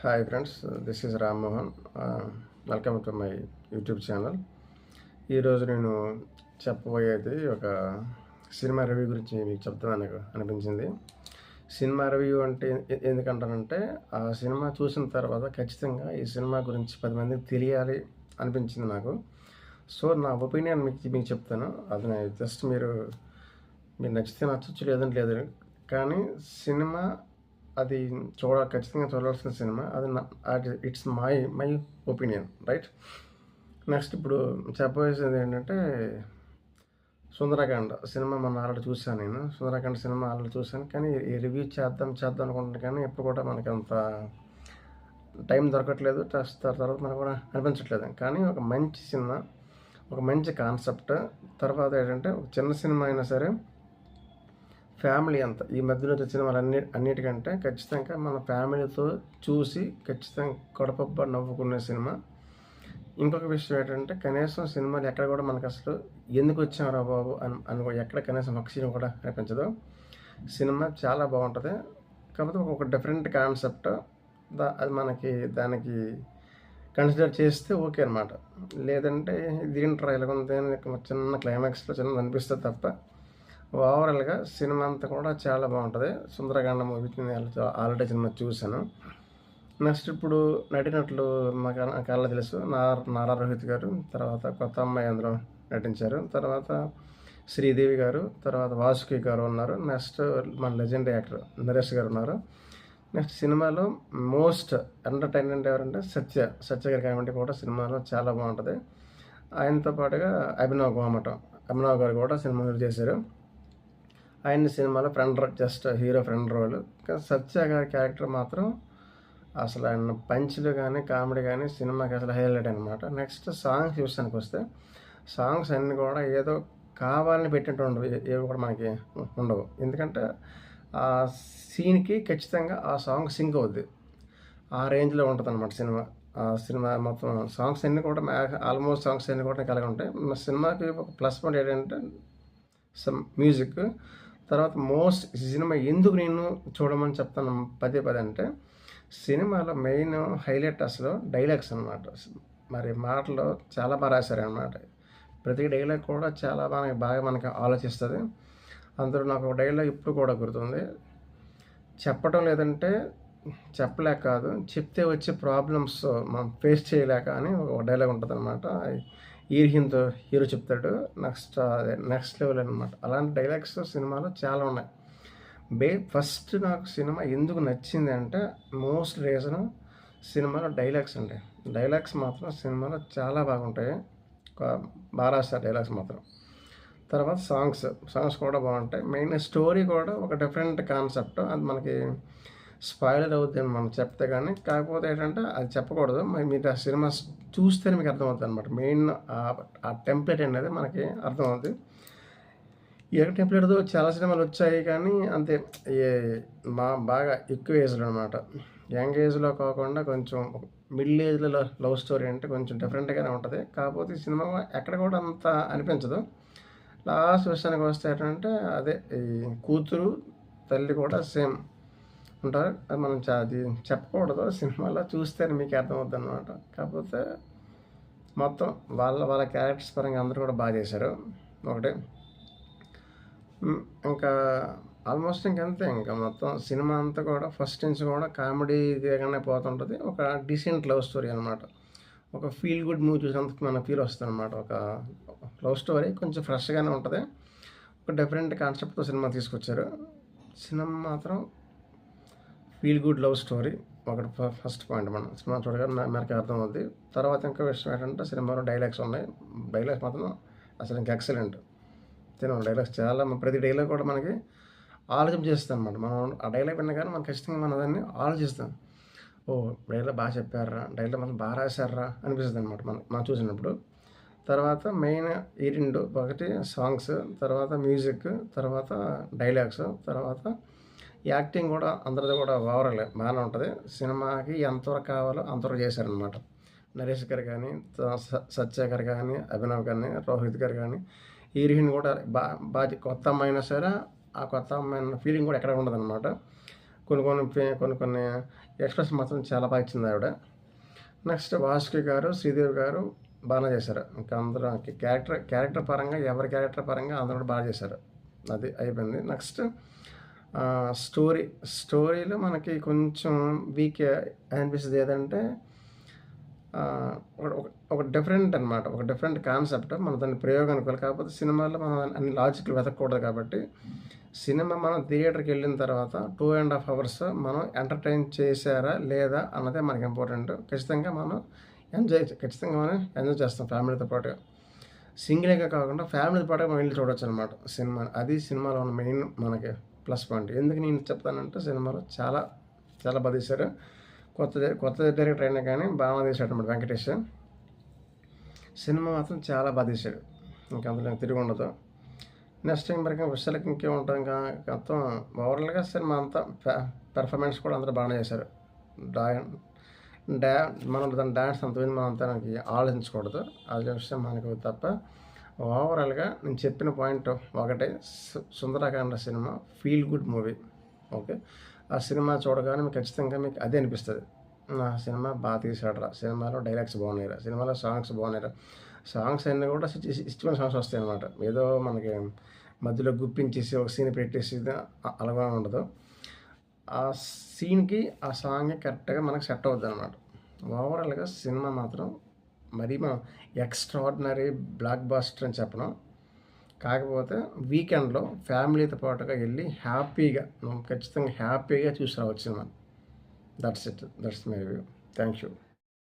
Hi friends, this is Rammohan. Welcome to my YouTube channel. ఈరోజు నేను చెప్పబోయేది ఒక సినిమా రివ్యూ గురించి మీకు చెప్తాను నాకు అనిపించింది. సినిమా రివ్యూ అంటే ఎందుకంటానంటే, ఆ సినిమా చూసిన తర్వాత ఖచ్చితంగా ఈ సినిమా గురించి 10 మందికి తెలియాలి అనిపించింది నాకు. సో నా ఒపీనియన్ మీకు చెప్తాను. అది జస్ట్ మీరు నచ్చితే నచ్చచ్చు, లేదంటే లేదు. కానీ సినిమా అది ఖచ్చితంగా చూడాల్సిన సినిమా. అది it's my opinion, right? Next ఇప్పుడు చెప్పబోయేది ఏంటంటే, సుందరకాండ సినిమా మొన్న ఆల్రెడీ చూశాను. నేను సుందరకాండ సినిమా ఆల్రెడీ చూశాను, కానీ ఈ రివ్యూ చేద్దాం అనుకుంటున్నాను. కానీ ఎప్పుడు కూడా మనకి అంత టైం దొరకట్లేదు, తర్వాత మనకు కూడా అనిపించట్లేదు. కానీ ఒక మంచి సినిమా, ఒక మంచి కాన్సెప్ట్. తర్వాత ఏంటంటే, ఒక చిన్న సినిమా అయినా సరే ఫ్యామిలీ అంతా ఈ మధ్యలో వచ్చిన సినిమాలు అన్నిటికంటే ఖచ్చితంగా మన ఫ్యామిలీతో చూసి ఖచ్చితంగా కడపబ్బ నవ్వుకునే సినిమా. ఇంకొక విషయం ఏంటంటే, కనీసం సినిమాలు ఎక్కడ కూడా మనకు అసలు ఎందుకు వచ్చామరా బాబు అని ఎక్కడ కనీసం ఒక సీన్ కూడా అనిపించదు. సినిమా చాలా బాగుంటుంది. కాకపోతే ఒక డిఫరెంట్ కాన్సెప్ట్, అది దానికి కన్సిడర్ చేస్తే ఓకే అనమాట. లేదంటే దీంట్లో ఇలాగుంది చిన్న క్లైమాక్స్లో చిన్నది అనిపిస్తుంది తప్ప ఓవరాల్గా సినిమా అంతా కూడా చాలా బాగుంటుంది. సుందరకాండ మూవీ ఆల్రెడీ సినిమా చూశాను. నెక్స్ట్ ఇప్పుడు నటినట్లు నాకు తెలుసు, నారా రోహిత్ గారు, తర్వాత కొత్త అమ్మాయి అందులో నటించారు, తర్వాత శ్రీదేవి గారు, తర్వాత వాసుకి గారు ఉన్నారు. నెక్స్ట్ మన లెజెండ్ యాక్టర్ నరేష్ గారు ఉన్నారు. నెక్స్ట్ సినిమాలో మోస్ట్ ఎంటర్టైన్మెంట్ ఎవరంటే సత్య గారి కామెంట్ కూడా సినిమాలో చాలా బాగుంటుంది. ఆయనతో పాటుగా అభినవ్ గారు కూడా సినిమాలో చేశారు. ఆయన సినిమాలో జస్ట్ హీరో ఫ్రెండ్ రోల్. కానీ సత్య గారి క్యారెక్టర్ మాత్రం అసలు ఆయన పంచ్లు కానీ కామెడీ కానీ సినిమాకి అసలు హైలైట్ అనమాట. నెక్స్ట్ సాంగ్స్ విషయానికి వస్తే, సాంగ్స్ అన్నీ కూడా ఏదో కావాలని పెట్టినట్టు ఉండవు, ఏవి కూడా మనకి ఉండవు. ఎందుకంటే ఆ సీన్కి ఖచ్చితంగా ఆ సాంగ్ సింక్ అవుద్ది, ఆ రేంజ్లో ఉంటుంది అనమాట సినిమా. ఆ సినిమా మొత్తం సాంగ్స్ అన్నీ కూడా ఆల్మోస్ట్ సాంగ్స్ అన్నీ కూడా కలిగి ఉంటాయి. సినిమాకి ఒక ప్లస్ పాయింట్ ఏంటంటే మ్యూజిక్. తర్వాత సినిమా ఎందుకు నేను చూడమని చెప్తాను పదే అంటే, సినిమాలో మెయిన్ హైలైట్ అసలు డైలాగ్స్ అనమాట. మరి మాటలు చాలా బాగా రాశారనమాట. ప్రతి డైలాగ్ కూడా చాలా బాగా మనకి ఆలోచిస్తుంది. అందులో నాకు ఒక డైలాగ్ ఇప్పుడు కూడా గుర్తుంది. చెప్పడం లేదంటే చెప్పలేక కాదు, చెప్తే వచ్చే ప్రాబ్లమ్స్ మనం ఫేస్ చేయలేక అని ఒక డైలాగ్ ఉంటుంది అనమాట. హీరో చెప్తాడు. నెక్స్ట్ లెవెల్ అనమాట. అలాంటి డైలాగ్స్ సినిమాలో చాలా ఉన్నాయి. ఫస్ట్ నాకు సినిమా ఎందుకు నచ్చింది అంటే, మోస్ట్ రీజన్ సినిమాలో డైలాగ్స్ అండి. డైలాగ్స్ మాత్రం సినిమాలో చాలా బాగుంటాయి, బాగా రాస్తారు డైలాగ్స్ మాత్రం. తర్వాత సాంగ్స్ కూడా బాగుంటాయి. మెయిన్ స్టోరీ కూడా ఒక డిఫరెంట్ కాన్సెప్ట్. అది మనకి స్పాయిలర్ అవుతుంది అని మనం చెప్తే కానీ, కాకపోతే ఏంటంటే అది చెప్పకూడదు. మీరు ఆ సినిమా చూస్తేనే మీకు అర్థమవుతుంది అనమాట. మెయిన్ ఆ టెంప్లెట్ అనేది మనకి అర్థమవుతుంది. ఏ టెంప్లెట్తో చాలా సినిమాలు వచ్చాయి, కానీ అంతే బాగా ఎక్కువ ఏజ్లో అనమాట. యంగ్ ఏజ్లో కాకుండా కొంచెం మిడిల్ ఏజ్లో లవ్ స్టోరీ అంటే కొంచెం డిఫరెంట్గానే ఉంటుంది. కాకపోతే ఈ సినిమా ఎక్కడ కూడా అంత అనిపించదు. లాస్ట్ విషయానికి వస్తే ఏంటంటే, అదే ఈ కూతురు తల్లి కూడా సేమ్ ఉంటారు. అది మనం అది చెప్పకూడదు, సినిమాలో చూస్తే మీకు అర్థమవుతుంది అనమాట. కాకపోతే మొత్తం వాళ్ళ క్యారెక్టర్స్ పరంగా అందరూ కూడా బాగా చేశారు. ఒకటి ఇంకా ఆల్మోస్ట్ ఇంకంతే. ఇంకా మొత్తం సినిమా అంతా కూడా ఫస్ట్ నుంచి కూడా కామెడీగానే పోతుంటుంది. ఒక డీసెంట్ లవ్ స్టోరీ అనమాట. ఒక ఫీల్ గుడ్ మూవీ చూసినందుకు మన ఫీల్ వస్తుంది అనమాట. ఒక లవ్ స్టోరీ కొంచెం ఫ్రెష్గానే ఉంటుంది. ఒక డిఫరెంట్ కాన్సెప్ట్తో సినిమా తీసుకొచ్చారు. సినిమా మాత్రం ఫీల్ గుడ్ లవ్ స్టోరీ ఒకటి ఫస్ట్ పాయింట్. మనం సినిమా చూడగానే మనకి అర్థమవుతుంది. తర్వాత ఇంకా విషయం ఏంటంటే, సినిమాలో డైలాగ్స్ ఉన్నాయి. డైలాగ్స్ మాత్రం అసలు ఇంకా ఎక్సలెంట్. సినిమా డైలాగ్స్ చాలా, ప్రతి డైలాగ్ కూడా మనకి ఆలోచించేస్తాం అనమాట. మనం ఆ డైలాగ్ విన్నా కానీ మనం ఖచ్చితంగా మనం దాన్ని ఆలోచిస్తాం. డైలాగ్ బాగా చెప్పారా, డైలాగ్ మనం బాగా రాశారా అనిపిస్తుంది అనమాట మనం చూసినప్పుడు. తర్వాత మెయిన్ ఈ రెండు, ఒకటి సాంగ్స్, తర్వాత మ్యూజిక్, తర్వాత డైలాగ్స్, తర్వాత యాక్టింగ్ కూడా అందరిది కూడా ఓవరాల్ బాగానే ఉంటుంది. సినిమాకి ఎంతవరకు కావాలో అంతవరకు చేశారనమాట. నరేష్ గారు కానీ, సత్య గారు కానీ, అభినవ్ కానీ, రోహిత్ గారు కానీ, హీరోయిన్ కూడా బాగా కొత్త అమ్మాయినా సరే ఆ కొత్త అమ్మాయి ఫీలింగ్ కూడా ఎక్కడ ఉండదు అనమాట. కొన్ని ఎక్స్‌ప్రెషన్ మాత్రం చాలా బాగా ఇచ్చింది ఆవిడ. నెక్స్ట్ వాసుకి గారు, శ్రీదేవి గారు బాగానే చేశారు. ఇంకా అందరూ క్యారెక్టర్ పరంగా ఎవరి క్యారెక్టర్ పరంగా అందరూ కూడా బాగా చేశారు. అది అయిపోయింది. నెక్స్ట్ స్టోరీలో మనకి కొంచెం వీక్ అనిపిస్తది. ఏదంటే ఒక డిఫరెంట్ అనమాట. ఒక డిఫరెంట్ కాన్సెప్ట్. మనం దాన్ని ప్రయోగం అనుకోవాలి. కాకపోతే సినిమాలో మనం అన్ని లాజిక్‌లు వెతకూడదు కాబట్టి, సినిమా మనం థియేటర్‌కి వెళ్ళిన తర్వాత 2½ అవర్స్ మనం ఎంటర్‌టైన్ చేశారా లేదా అన్నదే మనకి ఇంపార్టెంట్. ఖచ్చితంగా మనం ఎంజాయ్ చేస్తాం ఫ్యామిలీతో పాటుగా. సింగిల్‌గా కాకుండా ఫ్యామిలీతో పాటుగా మనం వెళ్ళి చూడొచ్చనమాట సినిమాని. అది సినిమాలో ఉన్న మెయిన్ మనకి ప్లస్ పాయింట్. ఎందుకు నేను చెప్తానంటే సినిమాలో చాలా చాలా బాగా తీశారు. కొత్త డైరెక్టర్ అయినా కానీ బాగా తీశాడనమాట వెంకటేష్. సినిమా మాత్రం చాలా బాగా తీశాడు. ఇంకా అందులో తిరిగి ఉండదు. నెక్స్ట్ ఇంకా విషయాలకి ఇంకేముంటాం. ఇంకా మొత్తం ఓవరాల్గా సినిమా అంతా పెర్ఫార్మెన్స్ కూడా అందరూ బాగానే చేశారు. మనం దాని డ్యాన్స్ అంత మనం అంతా మనకి ఆలోచించకూడదు. అదే విషయం మనకు తప్ప ఓవరాల్గా నేను చెప్పిన పాయింట్ ఒకటే, Sundarakanda cinema feel good movie. Okay, ఆ సినిమా చూడగానే మీకు ఖచ్చితంగా మీకు అదే అనిపిస్తుంది. నా సినిమా బాగా తీసాడురా, సినిమాలో డైలాగ్స్ బాగున్నాయిరా, సినిమాలో సాంగ్స్ బాగున్నాయిరా. సాంగ్స్ అన్నీ కూడా ఇష్టమైన సాంగ్స్ వస్తాయి అన్నమాట. ఏదో మనకి మధ్యలో గుప్పించేసి ఒక సీన్ పెట్టేసి అలాగా ఉండదు. ఆ సీన్కి ఆ సాంగ్ కరెక్ట్గా మనకు సెట్ అవుద్ది అనమాట. ఓవరాల్గా సినిమా మాత్రం మరీ మనం ఎక్స్ట్రాడినరీ బ్లాక్ బాస్టర్ అని చెప్పడం. కాకపోతే వీకెండ్లో ఫ్యామిలీతో పాటుగా వెళ్ళి హ్యాపీగా ఖచ్చితంగా హ్యాపీగా చూసి రావచ్చు cinema. That's my review. Thank you.